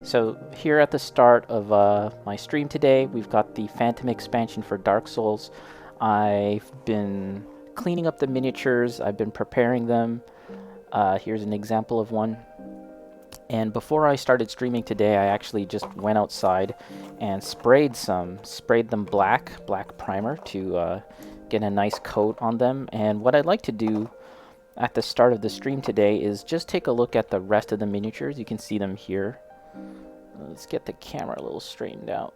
So here at the start of my stream today, we've got the Phantom expansion for Dark Souls. I've been cleaning up the miniatures, I've been preparing them. Here's an example of one. And before I started streaming today, I actually just went outside and sprayed them black primer to get a nice coat on them. And what I'd like to do at the start of the stream today is just take a look at the rest of the miniatures. You can see them here. Let's get the camera a little straightened out.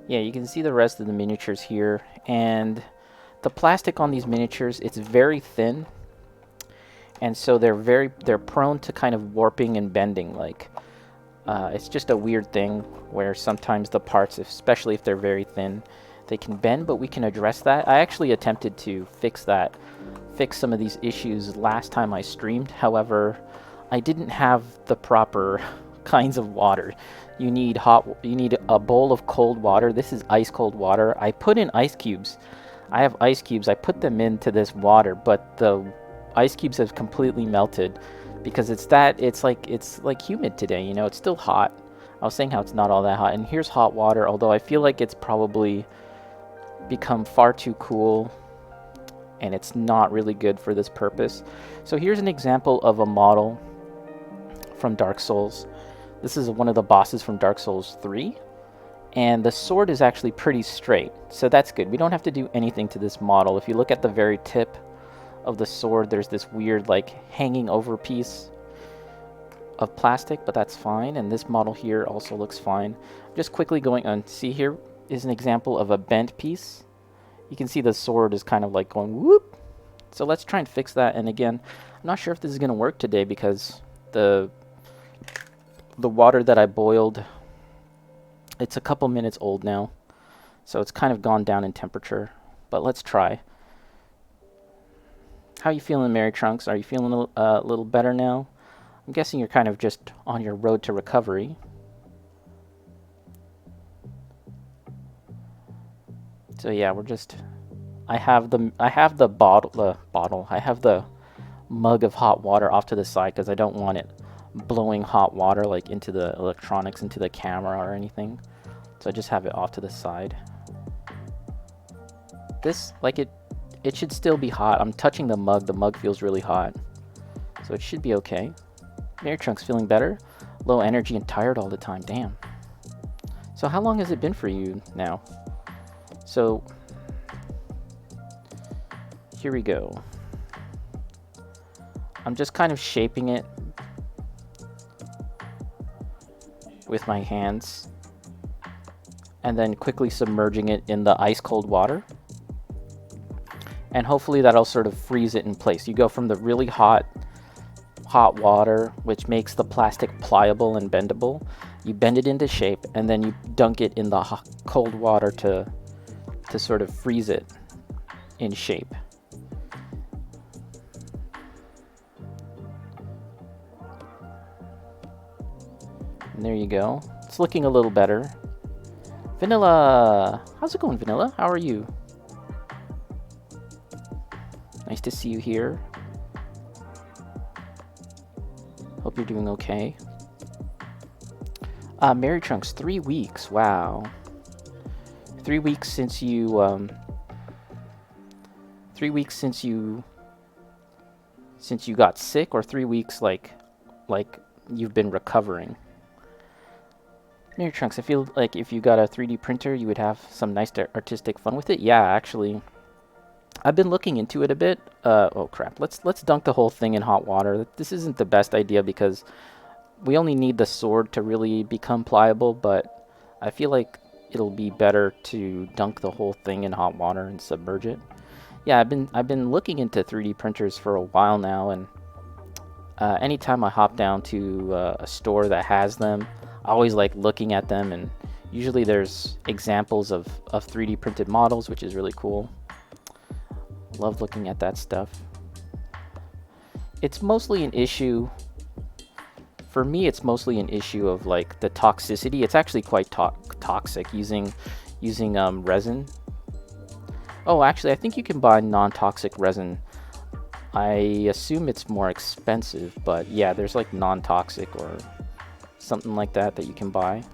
Yeah, you can see the rest of the miniatures here. And the plastic on these miniatures, it's very thin. And so they're prone to kind of warping and bending. Like, it's just a weird thing where sometimes the parts, especially if they're very thin, they can bend, but we can address that. I actually attempted to fix some of these issues last time I streamed. However, I didn't have the proper kinds of water. You need a bowl of cold water. This is ice cold water. I put in ice cubes. I have ice cubes. I put them into this water, but the ice cubes have completely melted because it's like humid today, you know. It's still hot. I was saying how it's not all that hot, and here's hot water, although I feel like it's probably become far too cool and it's not really good for this purpose. So here's an example of a model from Dark Souls. This is one of the bosses from Dark Souls 3, and the sword is actually pretty straight, so that's good. We don't have to do anything to this model. If you look at the very tip of the sword, there's this weird like hanging over piece of plastic, but that's fine. And this model here also looks fine. Just quickly going on, see, here is an example of a bent piece. You can see the sword is kind of like going whoop. So let's try and fix that. And again, I'm not sure if this is going to work today because the water that I boiled, it's a couple minutes old now, so it's kind of gone down in temperature, but let's try. How you feeling, Mary Trunks? Are you feeling a little better now? I'm guessing you're kind of just on your road to recovery. So yeah, I have the mug of hot water off to the side because I don't want it blowing hot water like into the electronics, into the camera or anything. So I just have it off to the side. It should still be hot. I'm touching the mug. The mug feels really hot. So it should be okay. Mary Trunks feeling better? Low energy and tired all the time. Damn. So how long has it been for you now? So here we go. I'm just kind of shaping it with my hands and then quickly submerging it in the ice cold water. And hopefully that'll sort of freeze it in place. You go from the really hot water, which makes the plastic pliable and bendable. You bend it into shape, and then you dunk it in the cold water to sort of freeze it in shape. And there you go. It's looking a little better. Vanilla! How's it going, Vanilla? How are you? Nice to see you here. Hope you're doing okay. Mary Trunks, 3 weeks. Wow. 3 weeks since you 3 weeks since you got sick, or 3 weeks like you've been recovering? Mary Trunks, I feel like if you got a 3D printer, you would have some nice artistic fun with it. Yeah, actually, I've been looking into it a bit. Oh crap! Let's dunk the whole thing in hot water. This isn't the best idea because we only need the sword to really become pliable. But I feel like it'll be better to dunk the whole thing in hot water and submerge it. Yeah, I've been looking into 3D printers for a while now, and anytime I hop down to a store that has them, I always like looking at them. And usually there's examples of 3D printed models, which is really cool. Love looking at that stuff. It's mostly an issue for me. It's mostly an issue of like the toxicity. It's actually quite toxic using resin. Oh, actually, I think you can buy non-toxic resin. I assume it's more expensive, but yeah, there's like non-toxic or something like that you can buy.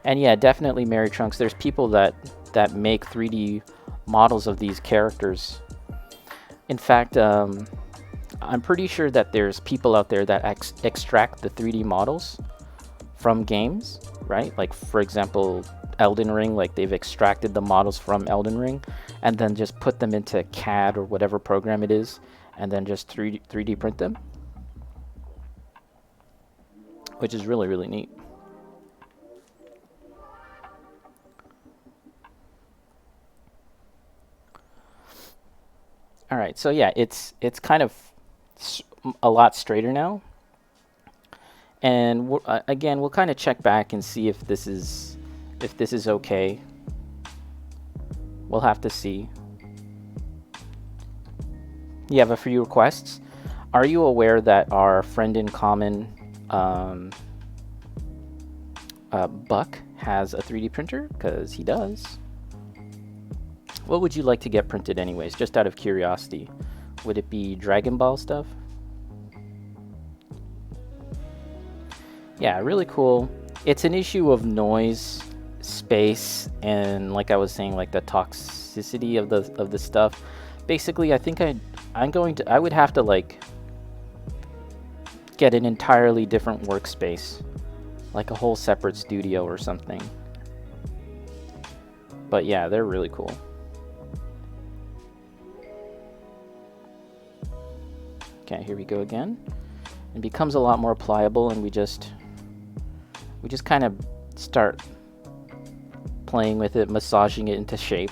And yeah, definitely Mary Trunks. There's people that make 3D models of these characters. In fact, I'm pretty sure that there's people out there that extract the 3D models from games, right? Like, for example, Elden Ring, like they've extracted the models from Elden Ring and then just put them into CAD or whatever program it is and then just 3D print them, which is really, really neat. All right, so yeah, it's kind of a lot straighter now. And again, we'll kind of check back and see if this is okay. We'll have to see. You have a few requests. Are you aware that our friend in common, Buck, has a 3D printer? Because he does. What would you like to get printed anyways, just out of curiosity? Would it be Dragon Ball stuff? Yeah, really cool. It's an issue of noise, space, and like I was saying, like the toxicity of the stuff. Basically, I think I would have to like get an entirely different workspace, like a whole separate studio or something. But yeah, they're really cool. Okay, here we go again. It becomes a lot more pliable, and we just kind of start playing with it, massaging it into shape.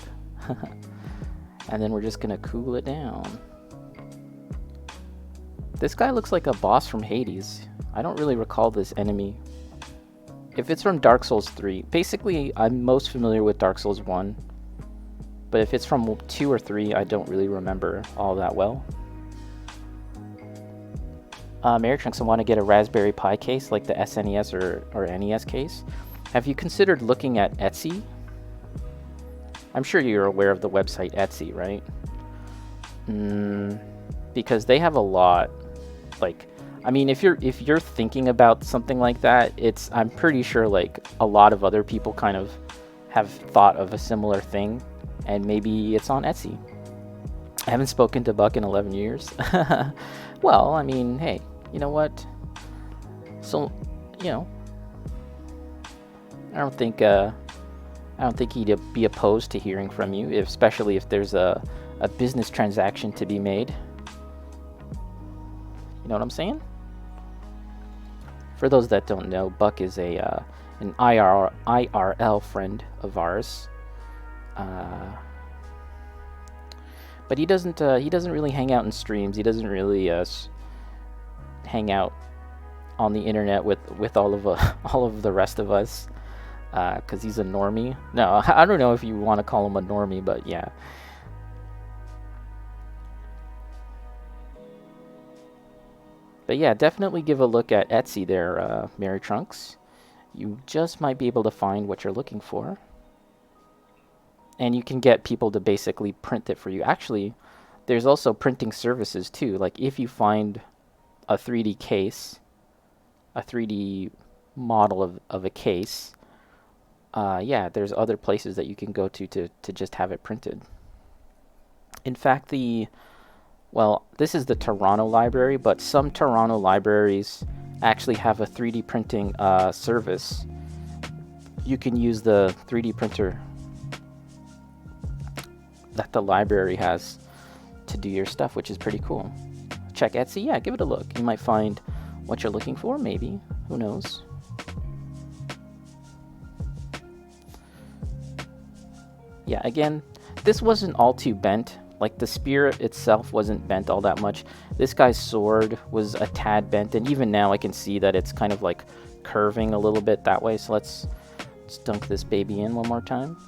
And then we're just gonna cool it down. This guy looks like a boss from Hades. I don't really recall this enemy. If it's from Dark Souls 3, basically I'm most familiar with Dark Souls 1. But if it's from 2 or 3, I don't really remember all that well. Mary Trunks, I want to get a Raspberry Pi case like the SNES or NES case. Have you considered looking at Etsy? I'm sure you're aware of the website Etsy, right? Because they have a lot. Like, I mean, if you're thinking about something like that, I'm pretty sure like a lot of other people kind of have thought of a similar thing, and maybe it's on Etsy. I haven't spoken to Buck in 11 years. Well, I mean, hey, you know what? So, you know, I don't think he'd be opposed to hearing from you, especially if there's a business transaction to be made. You know what I'm saying? For those that don't know, Buck is an IRL friend of ours. But he doesn't really hang out in streams. He doesn't really hang out on the internet with all of the rest of us, because he's a normie. No, I don't know if you want to call him a normie, but yeah. But yeah, definitely give a look at Etsy there, Mary Trunks. You just might be able to find what you're looking for. And you can get people to basically print it for you. Actually, there's also printing services too. Like if you find a 3D case, a 3D model of a case, yeah, there's other places that you can go to just have it printed. In fact, this is the Toronto library, but some Toronto libraries actually have a 3D printing service. You can use the 3D printer that the library has to do your stuff, which is pretty cool. Check Etsy, yeah, give it a look. You might find what you're looking for, maybe. Who knows? Yeah, again, this wasn't all too bent. Like, the spear itself wasn't bent all that much. This guy's sword was a tad bent, and even now I can see that it's kind of like curving a little bit that way. So let's dunk this baby in one more time.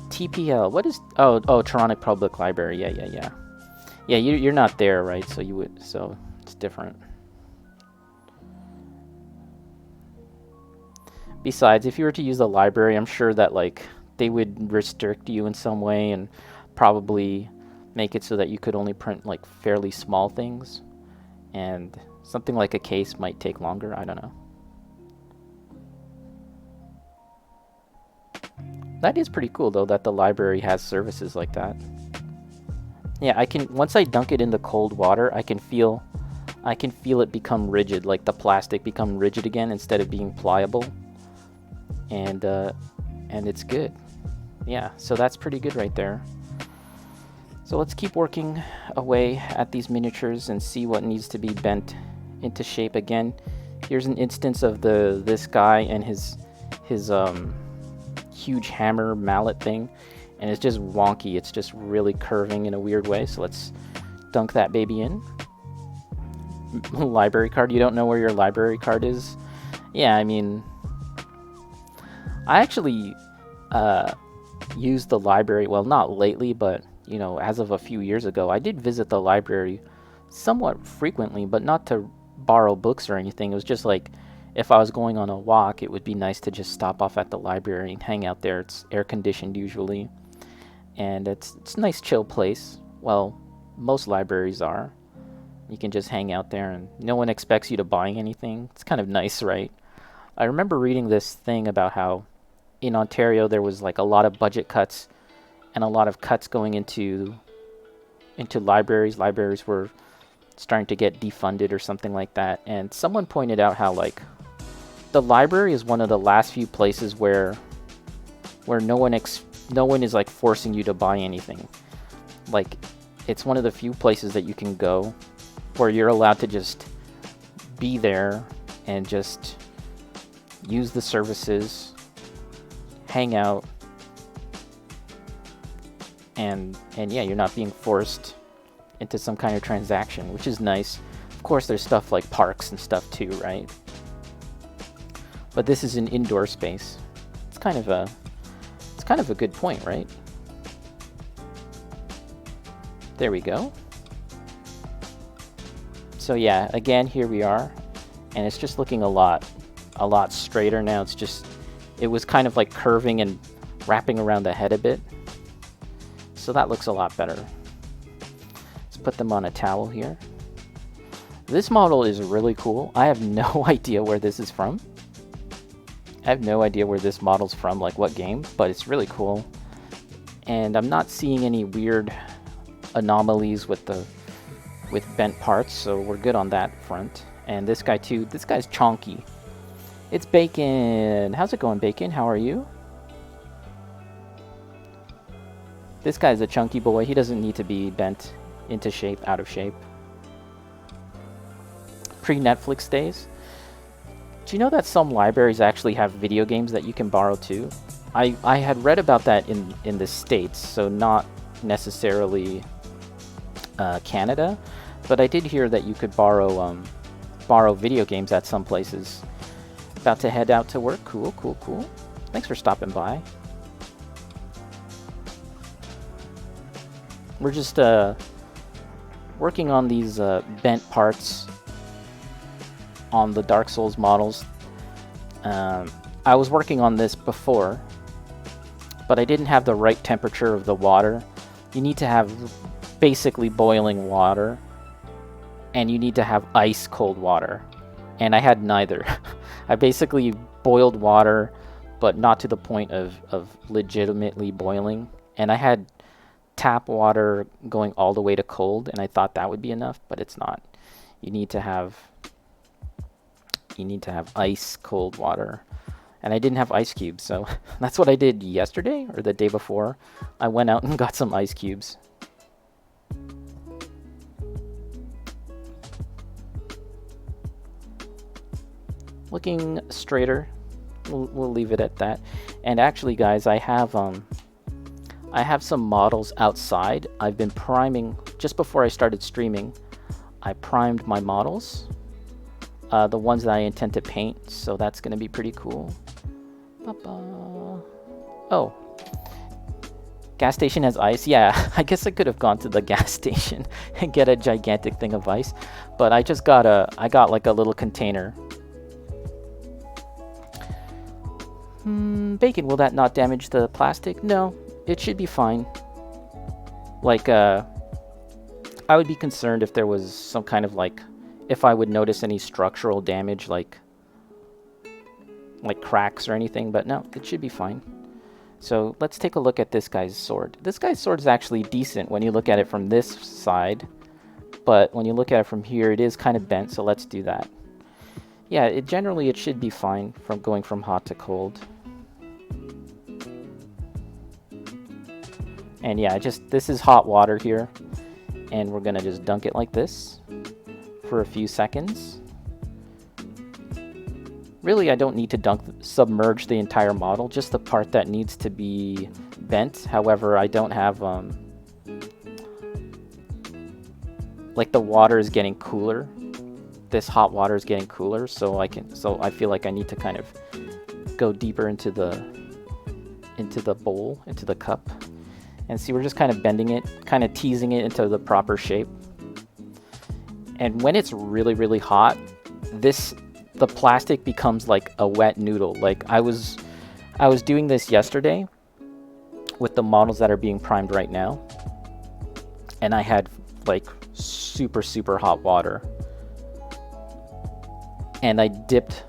TPL, what is... Oh, Toronto Public Library, yeah. Yeah, you're not there, right? So it's different. Besides, if you were to use the library, I'm sure that like they would restrict you in some way and probably make it so that you could only print like fairly small things, and something like a case might take longer. I don't know. That is pretty cool though, that the library has services like that. Yeah, I can, once I dunk it in the cold water, I can feel it become rigid, like the plastic become rigid again instead of being pliable. And it's good. Yeah, so that's pretty good right there. So let's keep working away at these miniatures and see what needs to be bent into shape again. Here's an instance of this guy and his huge hammer mallet thing, and it's just wonky. It's just really curving in a weird way. So let's dunk that baby in. Library card. You don't know where your library card is? Yeah, I mean, I actually used the library, well, not lately, but you know, as of a few years ago, I did visit the library somewhat frequently, but not to borrow books or anything. It was just like, if I was going on a walk, it would be nice to just stop off at the library and hang out there. It's air conditioned usually, and it's a nice chill place. Well, most libraries are. You can just hang out there and no one expects you to buy anything. It's kind of nice, right? I remember reading this thing about how in Ontario there was like a lot of budget cuts and a lot of cuts going into libraries. Libraries were starting to get defunded or something like that. And someone pointed out how like the library is one of the last few places where no one is like forcing you to buy anything. Like, it's one of the few places that you can go where you're allowed to just be there and just use the services, hang out, and yeah, you're not being forced into some kind of transaction, which is nice. Of course, there's stuff like parks and stuff too, right? But this is an indoor space. It's kind of a good point, right? There we go. So yeah, again, here we are, and it's just looking a lot straighter now. It was kind of like curving and wrapping around the head a bit. So that looks a lot better. Let's put them on a towel here. This model is really cool. I have no idea where this is from. I have no idea where this model's from, like what game, but it's really cool. And I'm not seeing any weird anomalies with bent parts, so we're good on that front. And this guy too. This guy's chonky. It's Bacon. How's it going, Bacon? How are you? This guy's a chunky boy. He doesn't need to be bent into shape, out of shape. Pre-Netflix days. Do you know that some libraries actually have video games that you can borrow too? I had read about that in the States, so not necessarily Canada, but I did hear that you could borrow video games at some places. About to head out to work. Cool. Thanks for stopping by. We're just working on these bent parts on the Dark Souls models. I was working on this before, but I didn't have the right temperature of the water. You need to have basically boiling water, and you need to have ice cold water, and I had neither. I basically boiled water, but not to the point of legitimately boiling, and I had tap water going all the way to cold, and I thought that would be enough, but it's not. You need to have ice cold water, and I didn't have ice cubes, so that's what I did yesterday or the day before. I went out and got some ice cubes. Looking straighter. We'll leave it at that. And actually, guys, I have some models outside. I've been priming just before I started streaming. I primed my models, the ones that I intend to paint. So that's going to be pretty cool. Oh, gas station has ice. Yeah, I guess I could have gone to the gas station and get a gigantic thing of ice, but I just got like a little container. Bacon, will that not damage the plastic? No, it should be fine. Like, I would be concerned if there was some kind of like, if I would notice any structural damage, like cracks or anything, but no, it should be fine. So let's take a look at this guy's sword. This guy's sword is actually decent when you look at it from this side, but when you look at it from here, it is kind of bent, so let's do that. Yeah, generally it should be fine from going from hot to cold. And yeah, this is hot water here, and we're gonna just dunk it like this for a few seconds. Really, I don't need to submerge the entire model, just the part that needs to be bent. However, I don't have, like the water is getting cooler. This hot water is getting cooler, so I feel like I need to kind of go deeper into the bowl, into the cup. And see, we're just kind of bending it, kind of teasing it into the proper shape. And when it's really, really hot, the plastic becomes like a wet noodle. Like I was doing this yesterday with the models that are being primed right now, and I had like super, super hot water. And I dipped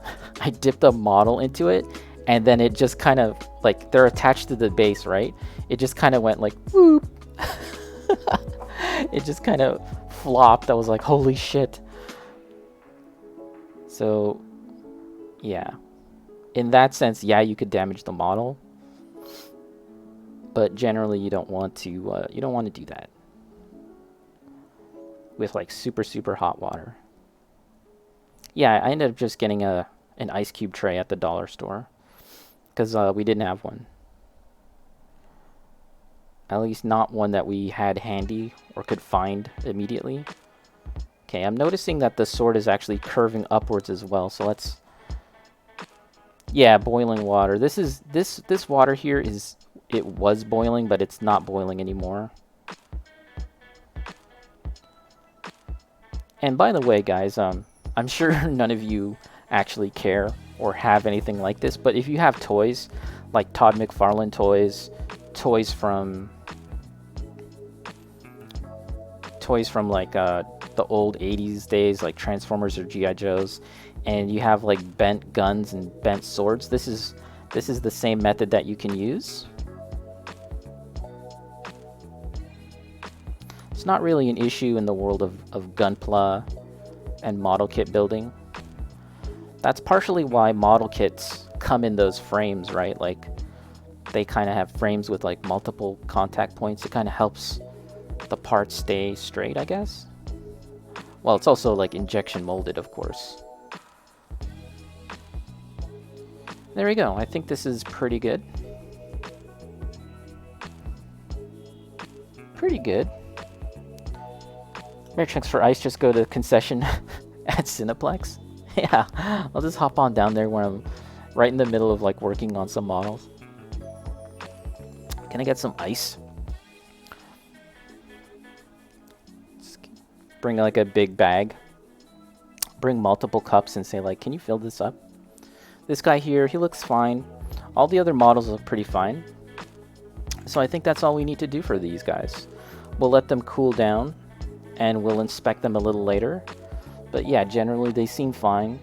a model into it, and then it just kind of, like, they're attached to the base, right? It just kind of went like, whoop. It just kind of flopped. I was like, holy shit. So, yeah. In that sense, yeah, you could damage the model. But generally, you don't want to do that with, like, super, super hot water. Yeah, I ended up just getting an ice cube tray at the dollar store because we didn't have one. At least not one that we had handy or could find immediately. Okay, I'm noticing that the sword is actually curving upwards as well, so let's... Yeah, boiling water. This water here it was boiling, but it's not boiling anymore. And by the way, guys, I'm sure none of you actually care or have anything like this, but if you have toys, like Todd McFarlane toys, toys from like the old 80s days, like Transformers or G.I. Joes, and you have like bent guns and bent swords, this is the same method that you can use. It's not really an issue in the world of Gunpla and model kit building. That's partially why model kits come in those frames, right? Like, they kind of have frames with like multiple contact points. It kind of helps the parts stay straight, I guess. Well, it's also like injection molded, of course. There we go. I think this is pretty good. Pretty good. Merchants for ice, just go to concession at Cineplex. Yeah, I'll just hop on down there when I'm right in the middle of like working on some models. Can I get some ice? Just bring like a big bag. Bring multiple cups and say like, can you fill this up? This guy here, he looks fine. All the other models look pretty fine. So I think that's all we need to do for these guys. We'll let them cool down and we'll inspect them a little later. But yeah, generally they seem fine.